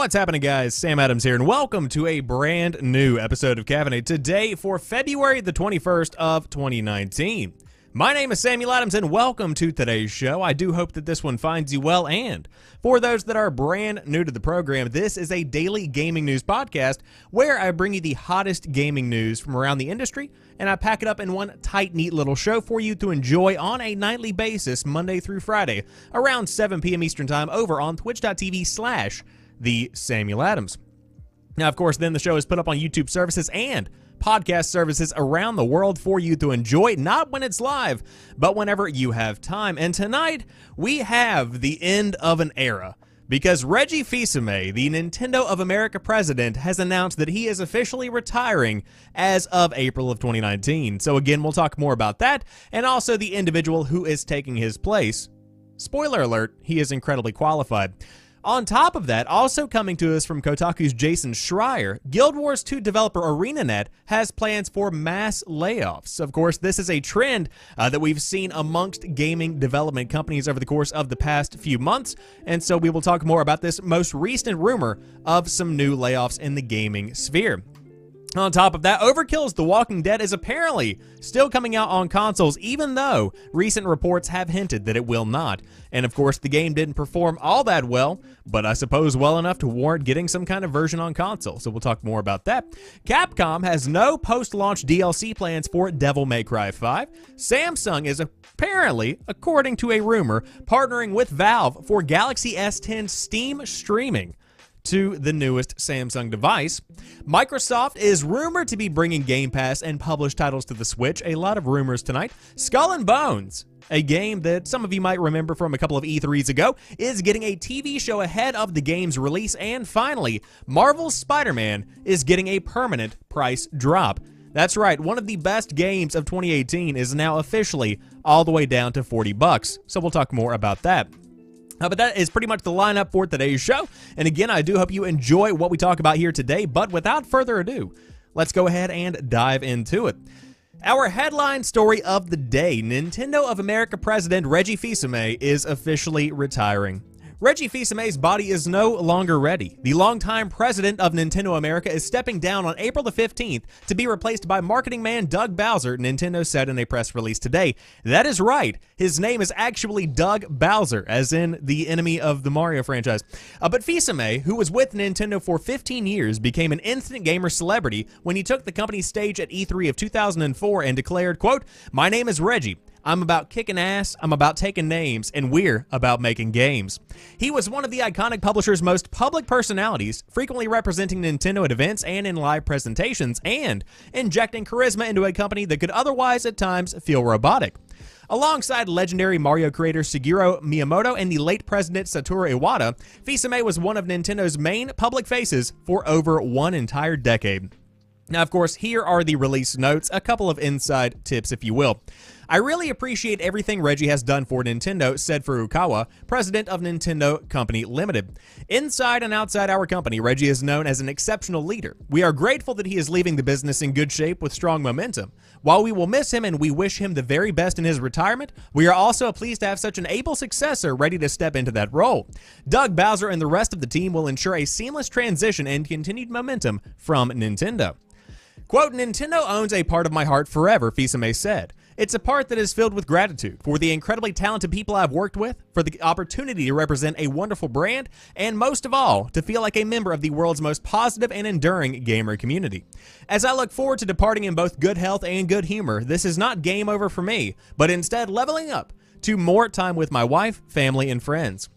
What's happening, guys? Sam Adams here, and welcome to a brand new episode of Caffeinate today for February the 21st of 2019. My name is Samuel Adams, and welcome to today's show. I do hope that this one finds you well, and for those that are brand new to the program, this is a daily gaming news podcast where I bring you the hottest gaming news from around the industry, and I pack it up in one tight, neat little show for you to enjoy on a nightly basis, Monday through Friday, around 7 p.m. Eastern Time over on twitch.tv/The Samuel Adams. Now, of course, then the show is put up on YouTube services and podcast services around the world for you to enjoy, not when it's live, but whenever you have time. And tonight, we have the end of an era, because Reggie Fils-Aime, the Nintendo of America president, has announced that he is officially retiring as of April of 2019. So again, we'll talk more about that, and also the individual who is taking his place. Spoiler alert, he is incredibly qualified. On top of that, also coming to us from Kotaku's Jason Schreier, Guild Wars 2 developer ArenaNet has plans for mass layoffs. Of course, this is a trend that we've seen amongst gaming development companies over the course of the past few months, and so we will talk more about this most recent rumor of some new layoffs in the gaming sphere. On top of that, Overkill's The Walking Dead is apparently still coming out on consoles, even though recent reports have hinted that it will not. And of course, the game didn't perform all that well, but I suppose well enough to warrant getting some kind of version on console, so we'll talk more about that. Capcom has no post-launch DLC plans for Devil May Cry 5. Samsung is apparently, according to a rumor, partnering with Valve for Galaxy S10 Steam streaming to the newest Samsung device. Microsoft is rumored to be bringing Game Pass and published titles to the Switch. A lot of rumors tonight. Skull and Bones, a game that some of you might remember from a couple of E3s ago, is getting a TV show ahead of the game's release. And finally, Marvel's Spider-Man is getting a permanent price drop. That's right, one of the best games of 2018 is now officially all the way down to $40. So we'll talk more about that. But that is pretty much the lineup for today's show. And again, I do hope you enjoy what we talk about here today. But without further ado, let's go ahead and dive into it. Our headline story of the day: Nintendo of America president Reggie Fils-Aime is officially retiring. Reggie Fils-Aime's body is no longer ready. The longtime president of Nintendo America is stepping down on April the 15th to be replaced by marketing man Doug Bowser, Nintendo said in a press release today. That is right. His name is actually Doug Bowser, as in the enemy of the Mario franchise. But Fils-Aime, who was with Nintendo for 15 years, became an instant gamer celebrity when he took the company's stage at E3 of 2004 and declared, quote, "My name is Reggie. I'm about kicking ass, I'm about taking names, and we're about making games." He was one of the iconic publisher's most public personalities, frequently representing Nintendo at events and in live presentations, and injecting charisma into a company that could otherwise at times feel robotic. Alongside legendary Mario creator Shigeru Miyamoto and the late president Satoru Iwata, Fils-Aime was one of Nintendo's main public faces for over one entire decade. Now, of course, here are the release notes, a couple of inside tips, if you will. "I really appreciate everything Reggie has done for Nintendo," said Furukawa, president of Nintendo Company Limited. "Inside and outside our company, Reggie is known as an exceptional leader. We are grateful that he is leaving the business in good shape with strong momentum. While we will miss him and we wish him the very best in his retirement, we are also pleased to have such an able successor ready to step into that role. Doug Bowser and the rest of the team will ensure a seamless transition and continued momentum from Nintendo." Quote, "Nintendo owns a part of my heart forever," Fils-Aime said. "It's a part that is filled with gratitude for the incredibly talented people I've worked with, for the opportunity to represent a wonderful brand, and most of all, to feel like a member of the world's most positive and enduring gamer community. As I look forward to departing in both good health and good humor, this is not game over for me, but instead leveling up to more time with my wife, family, and friends."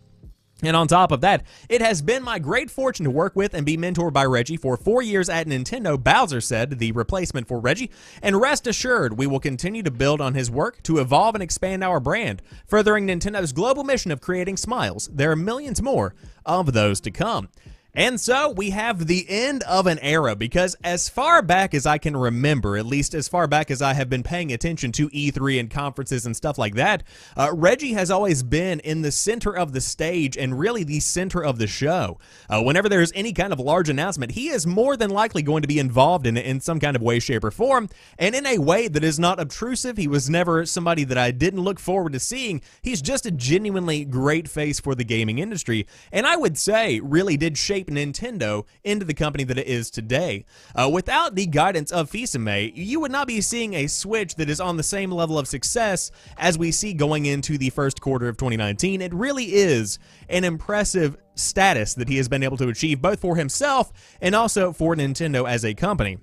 And on top of that, "It has been my great fortune to work with and be mentored by Reggie for 4 years at Nintendo," Bowser said, the replacement for Reggie, "and rest assured we will continue to build on his work to evolve and expand our brand, furthering Nintendo's global mission of creating smiles. There are millions more of those to come." And so we have the end of an era, because as far back as I can remember, at least as far back as I have been paying attention to E3 and conferences and stuff like that, Reggie has always been in the center of the stage and really the center of the show. Whenever there's any kind of large announcement, he is more than likely going to be involved in it in some kind of way, shape, or form, and in a way that is not obtrusive. He was never somebody that I didn't look forward to seeing. He's just a genuinely great face for the gaming industry, and I would say really did shape shape Nintendo into the company that it is today. Without the guidance of Fils-Aime, you would not be seeing a Switch that is on the same level of success as we see going into the first quarter of 2019. It really is an impressive status that he has been able to achieve, both for himself and also for Nintendo as a company.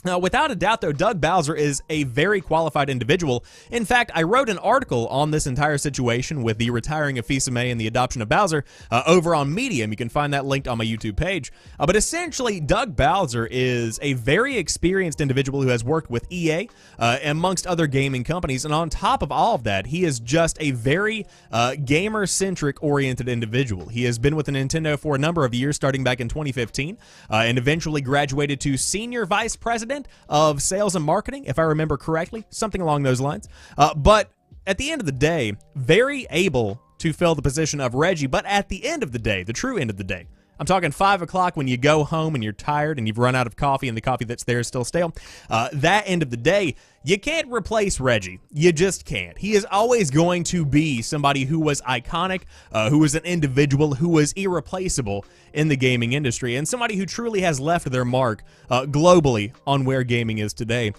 Now, without a doubt, though, Doug Bowser is a very qualified individual. In fact, I wrote an article on this entire situation with the retiring of Fils-Aime and the adoption of Bowser over on Medium. You can find that linked on my YouTube page. But essentially, Doug Bowser is a very experienced individual who has worked with EA, amongst other gaming companies. And on top of all of that, he is just a very gamer-centric oriented individual. He has been with Nintendo for a number of years, starting back in 2015, and eventually graduated to Senior Vice President of Sales and Marketing, if I remember correctly, something along those lines. But at the end of the day, very able to fill the position of Reggie, but at the end of the day, the true end of the day, I'm talking 5 o'clock when you go home and you're tired and you've run out of coffee and the coffee that's there is still stale. That end of the day, you can't replace Reggie. You just can't. He is always going to be somebody who was iconic, who was an individual, who was irreplaceable in the gaming industry, and somebody who truly has left their mark globally on where gaming is today.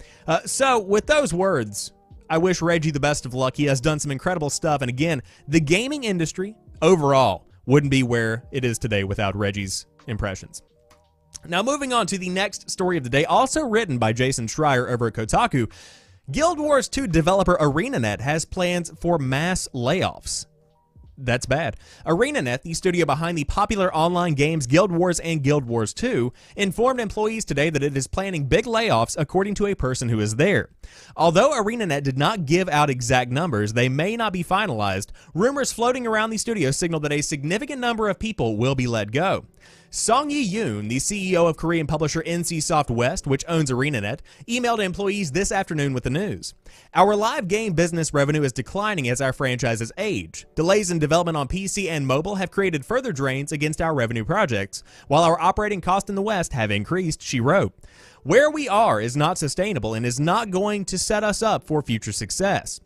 So with those words, I wish Reggie the best of luck. He has done some incredible stuff, and again, the gaming industry overall wouldn't be where it is today without Reggie's impressions. Now, moving on to the next story of the day, also written by Jason Schreier over at Kotaku, Guild Wars 2 developer ArenaNet has plans for mass layoffs. That's bad. ArenaNet, the studio behind the popular online games Guild Wars and Guild Wars 2, informed employees today that it is planning big layoffs, according to a person who is there. Although ArenaNet did not give out exact numbers, they may not be finalized. Rumors floating around the studio signal that a significant number of people will be let go. Song Yi-yoon, the CEO of Korean publisher NCSoft West, which owns ArenaNet, emailed employees this afternoon with the news. Our live game business revenue is declining as our franchises age. Delays in development on PC and mobile have created further drains against our revenue projects, while our operating costs in the West have increased, she wrote. Where we are is not sustainable and is not going to set us up for future success.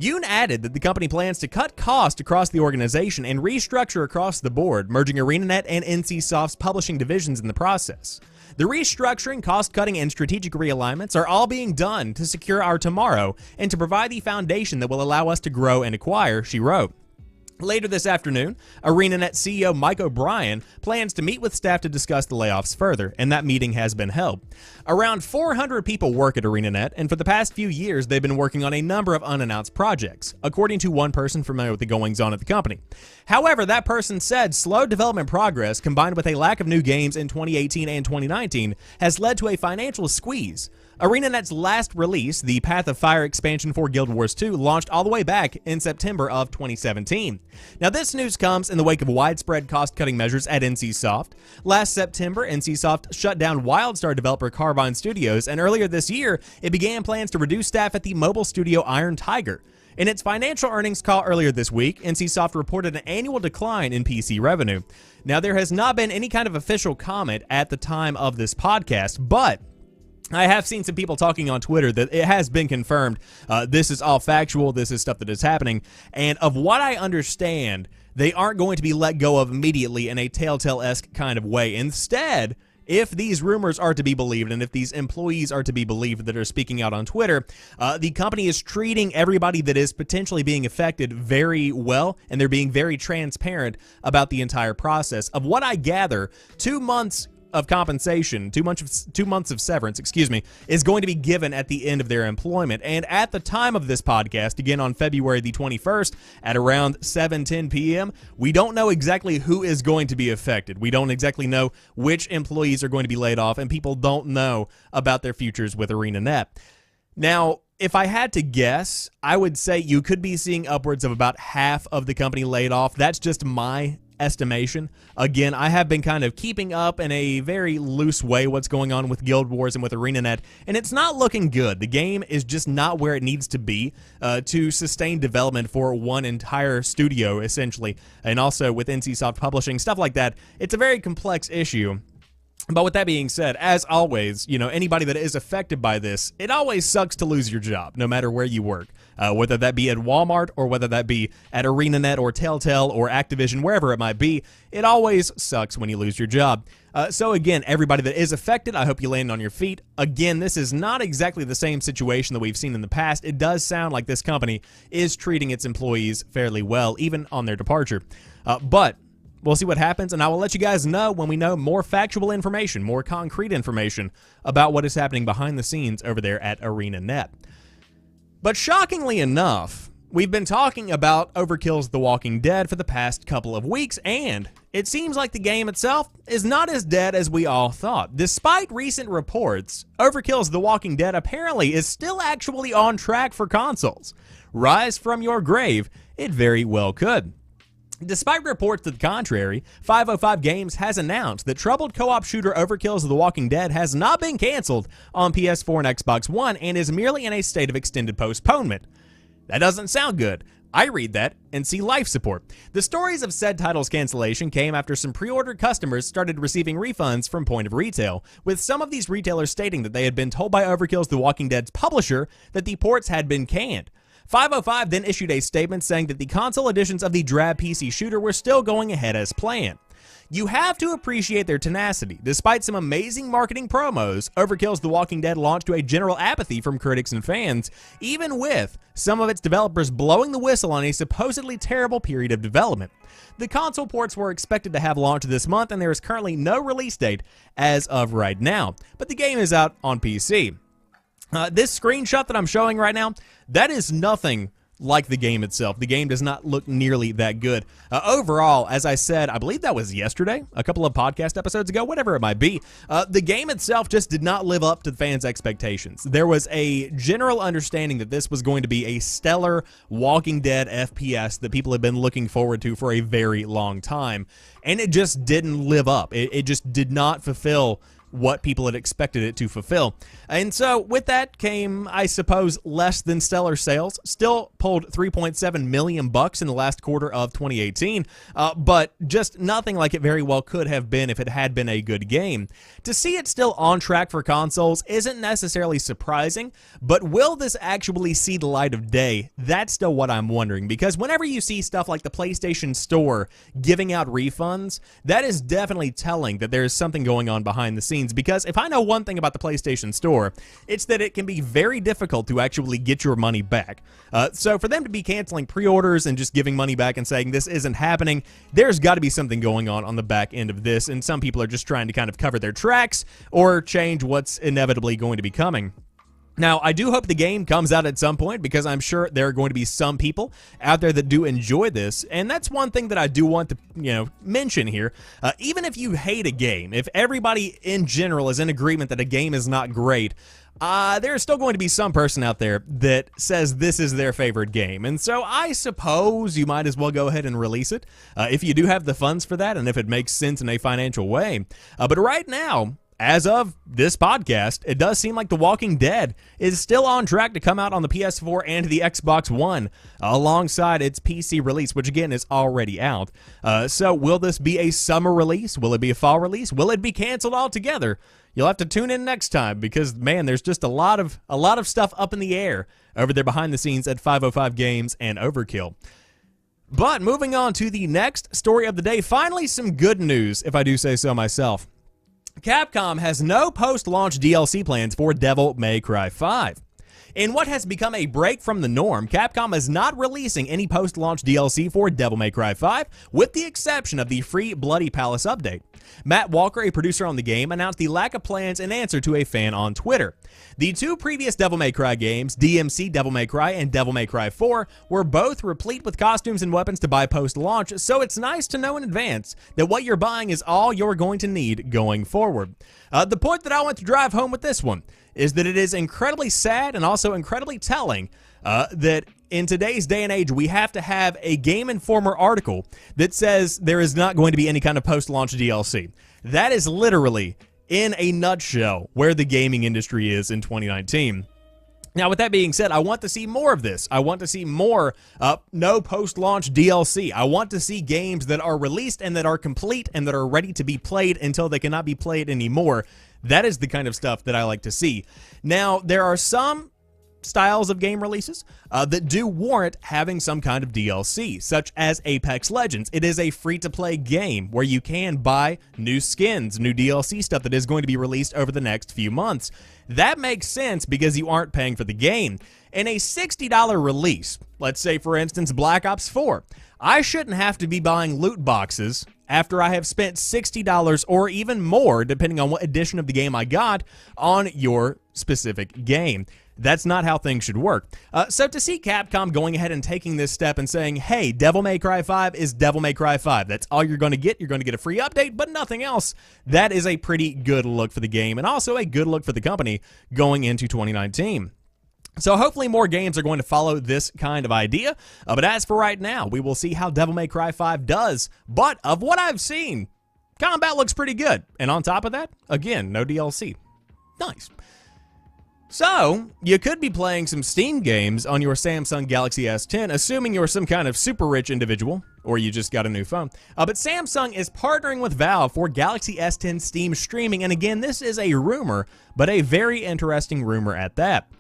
Yoon added that the company plans to cut costs across the organization and restructure across the board, merging ArenaNet and NCSoft's publishing divisions in the process. The restructuring, cost-cutting, and strategic realignments are all being done to secure our tomorrow and to provide the foundation that will allow us to grow and acquire, she wrote. Later this afternoon, ArenaNet CEO Mike O'Brien plans to meet with staff to discuss the layoffs further, and that meeting has been held. Around 400 people work at ArenaNet, and for the past few years, they've been working on a number of unannounced projects, according to one person familiar with the goings-on at the company. However, that person said slow development progress, combined with a lack of new games in 2018 and 2019, has led to a financial squeeze. ArenaNet's last release, the Path of Fire expansion for Guild Wars 2, launched all the way back in September of 2017. Now, this news comes in the wake of widespread cost-cutting measures at NCSoft. Last September, NCSoft shut down WildStar developer Carbine Studios, and earlier this year, it began plans to reduce staff at the mobile studio Iron Tiger. In its financial earnings call earlier this week, NCSoft reported an annual decline in PC revenue. Now, there has not been any kind of official comment at the time of this podcast, but I have seen some people talking on Twitter that it has been confirmed this is all factual, this is stuff that is happening, and of what I understand, they aren't going to be let go of immediately in a Telltale-esque kind of way. Instead, if these rumors are to be believed, and if these employees are to be believed that are speaking out on Twitter, the company is treating everybody that is potentially being affected very well, and they're being very transparent about the entire process. Of what I gather, 2 months of compensation, 2 months of severance, is going to be given at the end of their employment. And at the time of this podcast, again on February the 21st at around 7:10 p.m., we don't know exactly who is going to be affected. We don't exactly know which employees are going to be laid off, and people don't know about their futures with ArenaNet. Now, if I had to guess, I would say you could be seeing upwards of about half of the company laid off. That's just my estimation. Again, I have been kind of keeping up in a very loose way what's going on with Guild Wars and with ArenaNet, and it's not looking good. The game is just not where it needs to be to sustain development for one entire studio, essentially, and also with NCSoft Publishing, stuff like that. It's a very complex issue. But with that being said, as always, anybody that is affected by this, it always sucks to lose your job, no matter where you work. whether that be at Walmart or whether that be at ArenaNet or Telltale or Activision, wherever it might be. It always sucks when you lose your job. So again, everybody that is affected, I hope you land on your feet. Again, this is not exactly the same situation that we've seen in the past. It does sound like this company is treating its employees fairly well, even on their departure. But we'll see what happens, and I will let you guys know when we know more factual information, more concrete information about what is happening behind the scenes over there at ArenaNet. But shockingly enough, we've been talking about Overkill's The Walking Dead for the past couple of weeks, and it seems like the game itself is not as dead as we all thought. Despite recent reports, Overkill's The Walking Dead apparently is still actually on track for consoles. Rise from your grave, it very well could. Despite reports to the contrary, 505 Games has announced that troubled co-op shooter Overkill's The Walking Dead has not been canceled on PS4 and Xbox One and is merely in a state of extended postponement. That doesn't sound good. I read that and see life support. The stories of said title's cancellation came after some pre-ordered customers started receiving refunds from point of retail, with some of these retailers stating that they had been told by Overkill's The Walking Dead's publisher that the ports had been canned. 505 then issued a statement saying that the console editions of the drab PC shooter were still going ahead as planned. You have to appreciate their tenacity. Despite some amazing marketing promos, Overkill's The Walking Dead launched to a general apathy from critics and fans, even with some of its developers blowing the whistle on a supposedly terrible period of development. The console ports were expected to have launched this month, and there is currently no release date as of right now, but the game is out on PC. This screenshot that I'm showing right now, that is nothing like the game itself. The game does not look nearly that good. Overall, as I said, I believe that was yesterday, a couple of podcast episodes ago, whatever it might be, the game itself just did not live up to the fans' expectations. There was a general understanding that this was going to be a stellar Walking Dead FPS that people have been looking forward to for a very long time, and it just didn't live up. It just did not fulfill what people had expected it to fulfill. And so with that came, I suppose, less than stellar sales. Still pulled $3.7 million in the last quarter of 2018, but just nothing like it very well could have been if it had been a good game. To see it still on track for consoles isn't necessarily surprising, but will this actually see the light of day? That's still what I'm wondering, because whenever you see stuff like the PlayStation Store giving out refunds, that is definitely telling that there is something going on behind the scenes. Because if I know one thing about the PlayStation Store, it's that it can be very difficult to actually get your money back. So for them to be canceling pre-orders and just giving money back and saying this isn't happening, there's got to be something going on the back end of this, and some people are just trying to kind of cover their tracks or change what's inevitably going to be coming. Now, I do hope the game comes out at some point, because I'm sure there are going to be some people out there that do enjoy this, and that's one thing that I do want to, mention here. Even if you hate a game, if everybody in general is in agreement that a game is not great, there's still going to be some person out there that says this is their favorite game, and so I suppose you might as well go ahead and release it if you do have the funds for that and if it makes sense in a financial way. But right now, as of this podcast, it does seem like The Walking Dead is still on track to come out on the PS4 and the Xbox One alongside its PC release, which again is already out. So will this be a summer release? Will it be a fall release? Will it be canceled altogether? You'll have to tune in next time, because man, there's just a lot of stuff up in the air over there behind the scenes at 505 Games and Overkill. But moving on to the next story of the day, finally some good news, if I do say so myself. Capcom has no post-launch DLC plans for Devil May Cry 5. In what has become a break from the norm, Capcom is not releasing any post-launch DLC for Devil May Cry 5, with the exception of the free Bloody Palace update. Matt Walker, a producer on the game, announced the lack of plans in answer to a fan on Twitter. The two previous Devil May Cry games, DMC Devil May Cry and Devil May Cry 4, were both replete with costumes and weapons to buy post-launch, so it's nice to know in advance that what you're buying is all you're going to need going forward. The point that I want to drive home with this one is that it is incredibly sad and also incredibly telling that in today's day and age, we have to have a Game Informer article that says there is not going to be any kind of post-launch DLC. That is literally, in a nutshell, where the gaming industry is in 2019. Now, with that being said, I want to see more of this. I want to see more no post-launch DLC. I want to see games that are released and that are complete and that are ready to be played until they cannot be played anymore. That is the kind of stuff that I like to see. Now, there are some styles of game releases that do warrant having some kind of DLC, such as Apex Legends. It is a free-to-play game where you can buy new skins, new DLC stuff that is going to be released over the next few months. That makes sense because you aren't paying for the game. In a $60 release, let's say for instance Black Ops 4, I shouldn't have to be buying loot boxes after I have spent $60 or even more, depending on what edition of the game I got, on your specific game. That's not how things should work. So to see Capcom going ahead and taking this step and saying, hey, Devil May Cry 5 is Devil May Cry 5. That's all you're going to get. You're going to get a free update, but nothing else. That is a pretty good look for the game and also a good look for the company going into 2019. So hopefully more games are going to follow this kind of idea. But as for right now, we will see how Devil May Cry 5 does. But of what I've seen, combat looks pretty good. And on top of that, again, no DLC. Nice. So, you could be playing some Steam games on your Samsung Galaxy S10, assuming you're some kind of super rich individual, or you just got a new phone. But Samsung is partnering with Valve for Galaxy S10 Steam streaming, and again, this is a rumor, but a very interesting rumor at that.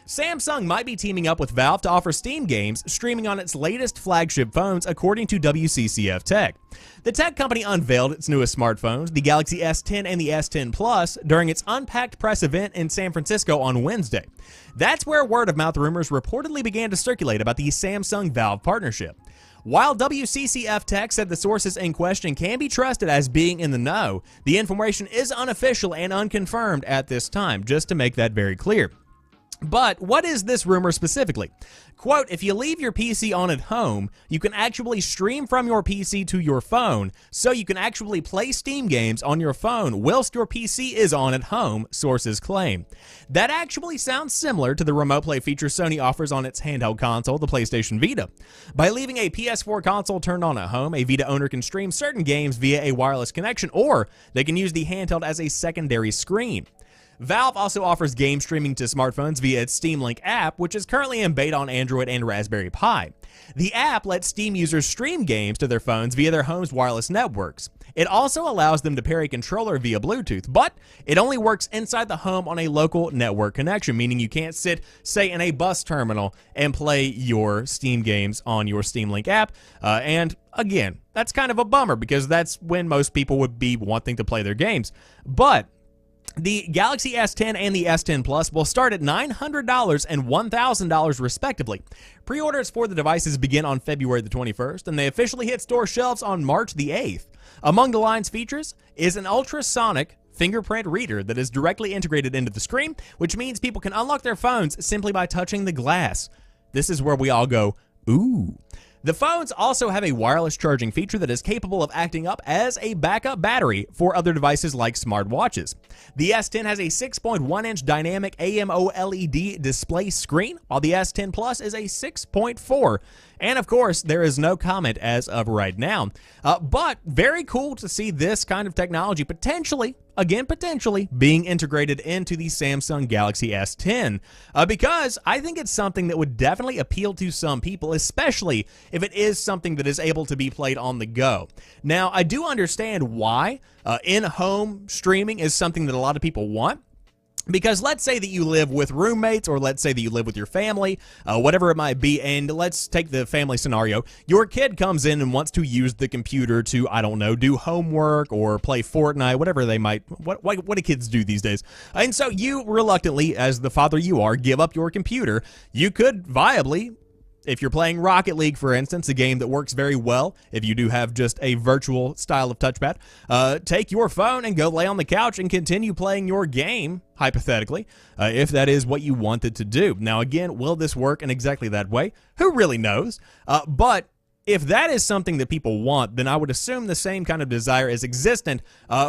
Samsung might be teaming up with Valve to offer Steam games streaming on its latest flagship phones, according to WCCF Tech. The tech company unveiled its newest smartphones, the Galaxy S10 and the S10 Plus, during its Unpacked press event in San Francisco on Wednesday. That's where word-of-mouth rumors reportedly began to circulate about the Samsung-Valve partnership. While WCCF Tech said the sources in question can be trusted as being in the know, the information is unofficial and unconfirmed at this time, just to make that very clear. But what is this rumor specifically? Quote, if you leave your PC on at home, you can actually stream from your PC to your phone, so you can actually play Steam games on your phone whilst your PC is on at home, sources claim. That actually sounds similar to the remote play feature Sony offers on its handheld console, the PlayStation Vita. By leaving a PS4 console turned on at home, a Vita owner can stream certain games via a wireless connection, or they can use the handheld as a secondary screen. Valve also offers game streaming to smartphones via its Steam Link app, which is currently in beta on Android and Raspberry Pi. The app lets Steam users stream games to their phones via their home's wireless networks. It also allows them to pair a controller via Bluetooth, but it only works inside the home on a local network connection, meaning you can't sit, say, in a bus terminal and play your Steam games on your Steam Link app. And again, that's kind of a bummer because that's when most people would be wanting to play their games. But the Galaxy S10 and the S10 Plus will start at $900 and $1,000 respectively. Pre-orders for the devices begin on February the 21st, and they officially hit store shelves on March the 8th. Among the line's features is an ultrasonic fingerprint reader that is directly integrated into the screen, which means people can unlock their phones simply by touching the glass. This is where we all go, ooh. The phones also have a wireless charging feature that is capable of acting up as a backup battery for other devices like smartwatches. The S10 has a 6.1-inch dynamic AMOLED display screen, while the S10 Plus is a 6.4. And of course, there is no comment as of right now. But very cool to see this kind of technology potentially being integrated into the Samsung Galaxy S10. Because I think it's something that would definitely appeal to some people, especially if it is something that is able to be played on the go. Now, I do understand why in-home streaming is something that a lot of people want. Because let's say that you live with roommates, or let's say that you live with your family, whatever it might be, and let's take the family scenario. Your kid comes in and wants to use the computer to, I don't know, do homework or play Fortnite, whatever they might, what do kids do these days? And so you reluctantly, as the father you are, give up your computer. You could viably, if you're playing Rocket League, for instance, a game that works very well, if you do have just a virtual style of touchpad, take your phone and go lay on the couch and continue playing your game, hypothetically, if that is what you wanted to do. Now, again, will this work in exactly that way? Who really knows? But if that is something that people want, then I would assume the same kind of desire is existent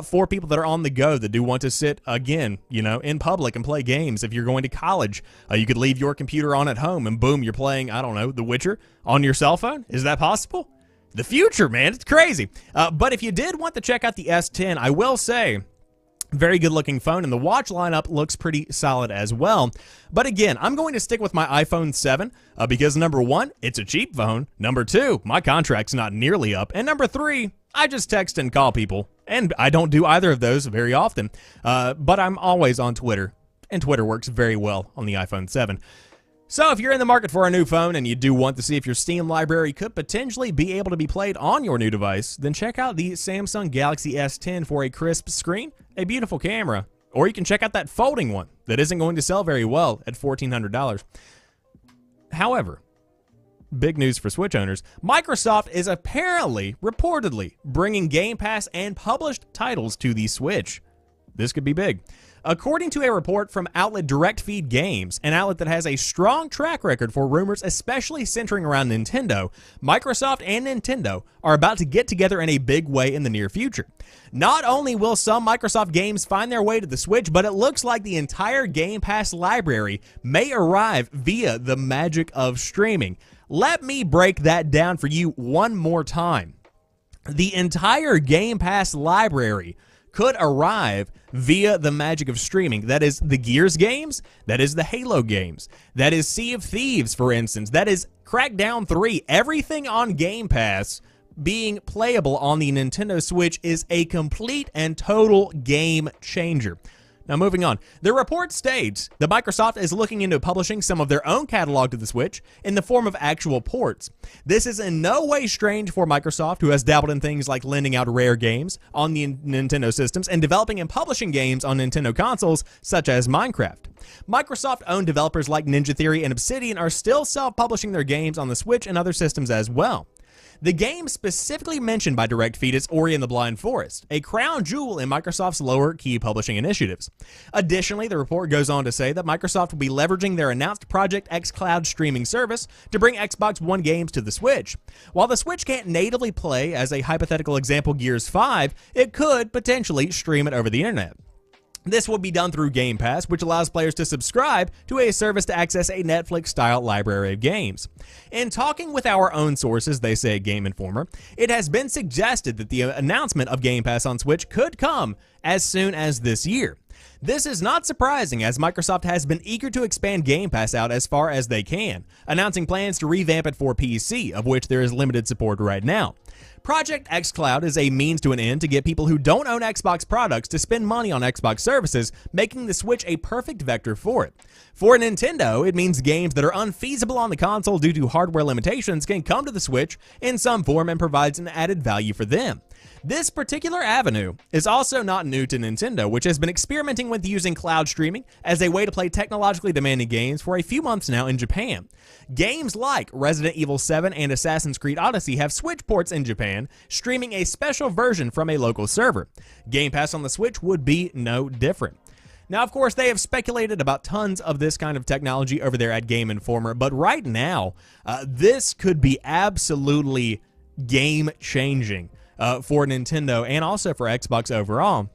for people that are on the go, that do want to sit, again, you know, in public and play games. If you're going to college, you could leave your computer on at home and boom, you're playing, I don't know, The Witcher on your cell phone. Is that possible? The future, man, it's crazy. But if you did want to check out the S10, I will say, very good looking phone, and the watch lineup looks pretty solid as well. But again, I'm going to stick with my iPhone 7 because number one, it's a cheap phone. Number two, my contract's not nearly up. And number three, I just text and call people. And I don't do either of those very often. But I'm always on Twitter, and Twitter works very well on the iPhone 7. So if you're in the market for a new phone and you do want to see if your Steam library could potentially be able to be played on your new device, then check out the Samsung Galaxy S10 for a crisp screen, a beautiful camera, or you can check out that folding one that isn't going to sell very well at $1,400. However, big news for Switch owners, Microsoft is apparently, reportedly, bringing Game Pass and published titles to the Switch. This could be big. According to a report from outlet Direct Feed Games, an outlet that has a strong track record for rumors especially centering around Nintendo, Microsoft and Nintendo are about to get together in a big way in the near future. Not only will some Microsoft games find their way to the Switch, but it looks like the entire Game Pass library may arrive via the magic of streaming. Let me break that down for you one more time. The entire Game Pass library could arrive via the magic of streaming. That is the Gears games, that is the Halo games, that is Sea of Thieves, for instance, that is Crackdown 3. Everything on Game Pass being playable on the Nintendo Switch is a complete and total game changer. Now, moving on. The report states that Microsoft is looking into publishing some of their own catalog to the Switch in the form of actual ports. This is in no way strange for Microsoft, who has dabbled in things like lending out rare games on the Nintendo systems and developing and publishing games on Nintendo consoles, such as Minecraft. Microsoft-owned developers like Ninja Theory and Obsidian are still self-publishing their games on the Switch and other systems as well. The game specifically mentioned by Direct Feed is Ori and the Blind Forest, a crown jewel in Microsoft's lower key publishing initiatives. Additionally, the report goes on to say that Microsoft will be leveraging their announced Project X Cloud streaming service to bring Xbox One games to the Switch. While the Switch can't natively play, as a hypothetical example, Gears 5, it could potentially stream it over the internet. This will be done through Game Pass, which allows players to subscribe to a service to access a Netflix-style library of games. In talking with our own sources, they say at Game Informer, it has been suggested that the announcement of Game Pass on Switch could come as soon as this year. This is not surprising, as Microsoft has been eager to expand Game Pass out as far as they can, announcing plans to revamp it for PC, of which there is limited support right now. Project X Cloud is a means to an end to get people who don't own Xbox products to spend money on Xbox services, making the Switch a perfect vector for it. For Nintendo, it means games that are unfeasible on the console due to hardware limitations can come to the Switch in some form and provides an added value for them. This particular avenue is also not new to Nintendo, which has been experimenting with using cloud streaming as a way to play technologically demanding games for a few months now in Japan. Games like Resident Evil 7 and Assassin's Creed Odyssey have Switch ports in Japan, streaming a special version from a local server. Game Pass on the Switch would be no different. Now, of course, they have speculated about tons of this kind of technology over there at Game Informer, but right now, this could be absolutely game-changing for Nintendo and also for Xbox overall.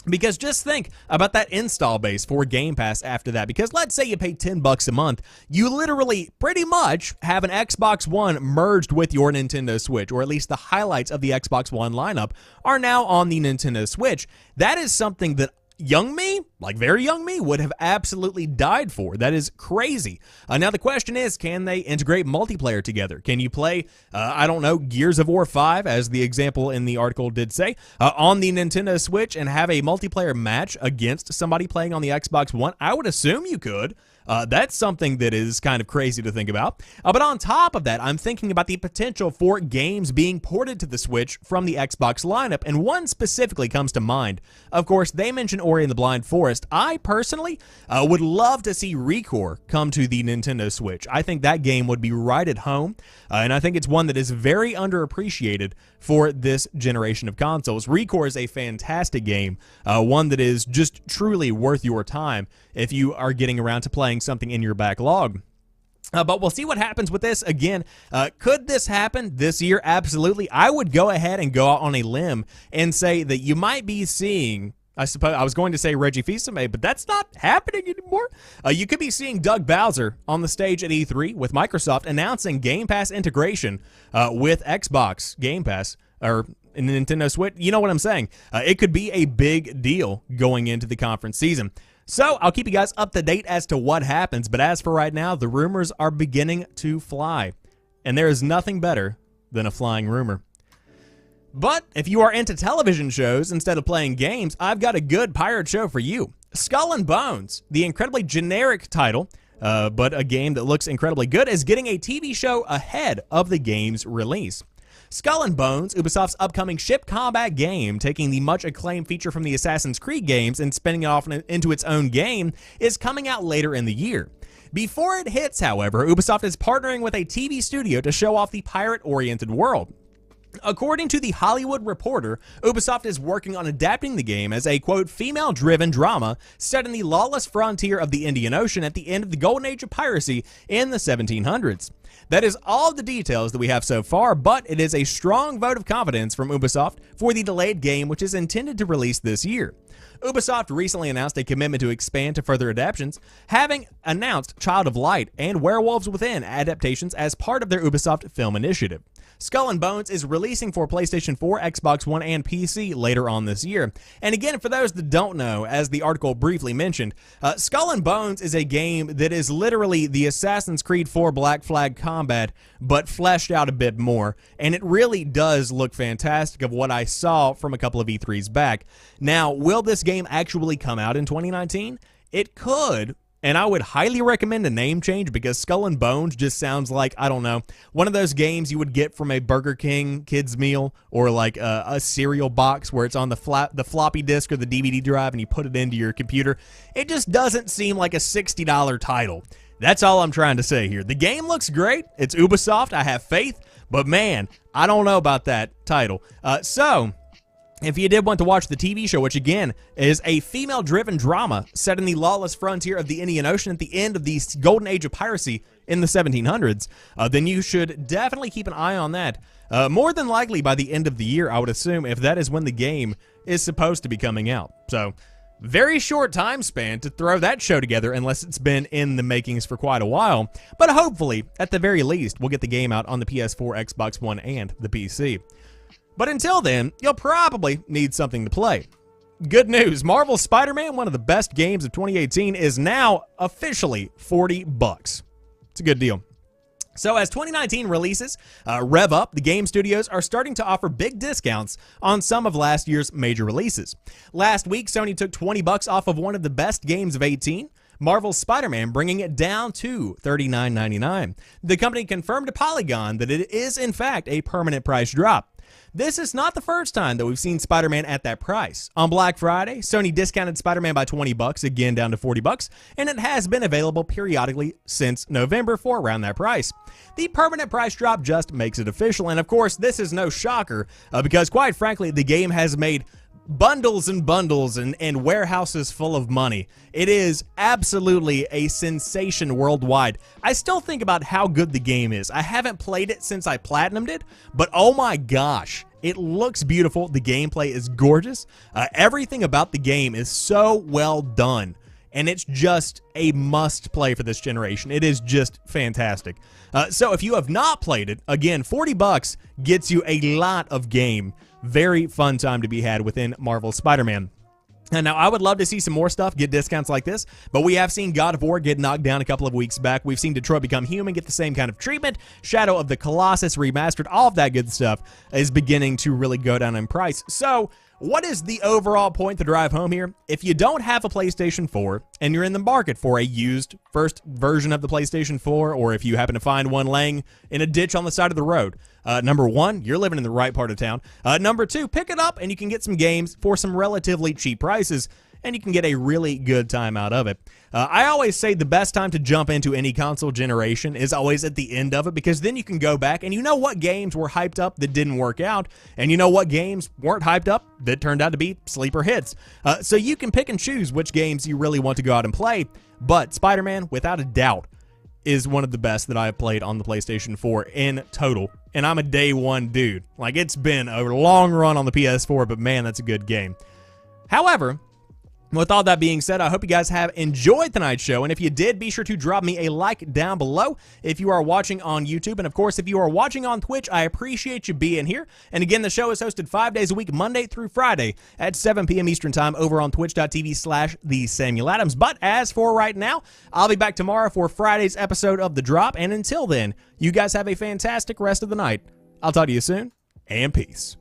Because just think about that install base for Game Pass after that. Because let's say you pay $10 a month, you literally pretty much have an Xbox One merged with your Nintendo Switch, or at least the highlights of the Xbox One lineup are now on the Nintendo Switch. That is something that young me, like very young me, would have absolutely died for. That is crazy. Now the question is, can they integrate multiplayer together? Can you play, I don't know, Gears of War 5, as the example in the article did say, on the Nintendo Switch and have a multiplayer match against somebody playing on the Xbox One? I would assume you could. That's something that is kind of crazy to think about. But on top of that, I'm thinking about the potential for games being ported to the Switch from the Xbox lineup, and one specifically comes to mind. Of course, they mentioned Ori and the Blind Forest. I personally would love to see ReCore come to the Nintendo Switch. I think that game would be right at home, and I think it's one that is very underappreciated for this generation of consoles. ReCore is a fantastic game, one that is just truly worth your time if you are getting around to playing something in your backlog. But we'll see what happens with this. Again, could this happen this year? Absolutely. I would go ahead and go out on a limb and say that you might be seeing, I suppose I was going to say Reggie Fils-Aime, but that's not happening anymore. You could be seeing Doug Bowser on the stage at E3 with Microsoft announcing Game Pass integration with Xbox Game Pass, or in the Nintendo Switch. You know what I'm saying. It could be a big deal going into the conference season. So I'll keep you guys up to date as to what happens, but as for right now, the rumors are beginning to fly, and there is nothing better than a flying rumor. But if you are into television shows instead of playing games, I've got a good pirate show for you. Skull and Bones, the incredibly generic title but a game that looks incredibly good, is getting a TV show ahead of the game's release. Skull and Bones, Ubisoft's upcoming ship combat game, taking the much acclaimed feature from the Assassin's Creed games and spinning it off into its own game, is coming out later in the year. Before it hits, however, Ubisoft is partnering with a TV studio to show off the pirate-oriented world. According to The Hollywood Reporter, Ubisoft is working on adapting the game as a, quote, female-driven drama set in the lawless frontier of the Indian Ocean at the end of the golden age of piracy in the 1700s. That is all the details that we have so far, but it is a strong vote of confidence from Ubisoft for the delayed game, which is intended to release this year. Ubisoft recently announced a commitment to expand to further adaptations, having announced Child of Light and Werewolves Within adaptations as part of their Ubisoft Film Initiative. Skull and Bones is releasing for PlayStation 4, Xbox One, and PC later on this year. And again, for those that don't know, as the article briefly mentioned, Skull and Bones is a game that is literally the Assassin's Creed 4 Black Flag combat, but fleshed out a bit more. And it really does look fantastic of what I saw from a couple of E3s back. Now, will this game actually come out in 2019? It could. And I would highly recommend a name change because Skull and Bones just sounds like, I don't know, one of those games you would get from a Burger King kids meal or like a cereal box where it's on the floppy disk or the DVD drive and you put it into your computer. It just doesn't seem like a $60 title. That's all I'm trying to say here. The game looks great. It's Ubisoft. I have faith. But man, I don't know about that title. If you did want to watch the TV show, which again is a female-driven drama set in the lawless frontier of the Indian Ocean at the end of the golden age of piracy in the 1700s, then you should definitely keep an eye on that. More than likely by the end of the year, I would assume, if that is when the game is supposed to be coming out. So, very short time span to throw that show together unless it's been in the makings for quite a while. But hopefully, at the very least, we'll get the game out on the PS4, Xbox One, and the PC. But until then, you'll probably need something to play. Good news, Marvel's Spider-Man, one of the best games of 2018, is now officially $40. It's a good deal. So as 2019 releases rev up, the game studios are starting to offer big discounts on some of last year's major releases. Last week, Sony took $20 off of one of the best games of 18, Marvel's Spider-Man, bringing it down to $39.99. The company confirmed to Polygon that it is, in fact, a permanent price drop. This is not the first time that we've seen Spider-Man at that price. On Black Friday, Sony discounted Spider-Man by $20, again down to $40, and it has been available periodically since November for around that price. The permanent price drop just makes it official, and of course, this is no shocker, because quite frankly, the game has made bundles and bundles and warehouses full of money. It is absolutely a sensation worldwide. I still think about how good the game is. I haven't played it since I platinumed it, but oh my gosh, it looks beautiful. The gameplay is gorgeous. Everything about the game is so well done, and it's just a must play for this generation. It is just fantastic. So if you have not played it, again, $40 gets you a lot of game. Very fun time to be had within Marvel's Spider-Man. And now I would love to see some more stuff get discounts like this, but we have seen God of War get knocked down a couple of weeks back. We've seen Detroit Become Human get the same kind of treatment. Shadow of the Colossus remastered, all of that good stuff is beginning to really go down in price. So what is the overall point to drive home here? If you don't have a PlayStation 4 and you're in the market for a used first version of the PlayStation 4, or if you happen to find one laying in a ditch on the side of the road, number one, you're living in the right part of town. Number two, pick it up and you can get some games for some relatively cheap prices, and you can get a really good time out of it. I always say the best time to jump into any console generation is always at the end of it, because then you can go back and you know what games were hyped up that didn't work out, and you know what games weren't hyped up that turned out to be sleeper hits. So you can pick and choose which games you really want to go out and play, but Spider-Man, without a doubt, is one of the best that I have played on the PlayStation 4 in total. And I'm a day one dude. Like, it's been a long run on the PS4, but man, that's a good game. However, with all that being said, I hope you guys have enjoyed tonight's show, and if you did, be sure to drop me a like down below if you are watching on YouTube, and of course, if you are watching on Twitch, I appreciate you being here. And again, the show is hosted 5 days a week, Monday through Friday at 7 p.m. Eastern Time over on twitch.tv/TheSamuelAdams. But as for right now, I'll be back tomorrow for Friday's episode of The Drop, and until then, you guys have a fantastic rest of the night. I'll talk to you soon, and peace.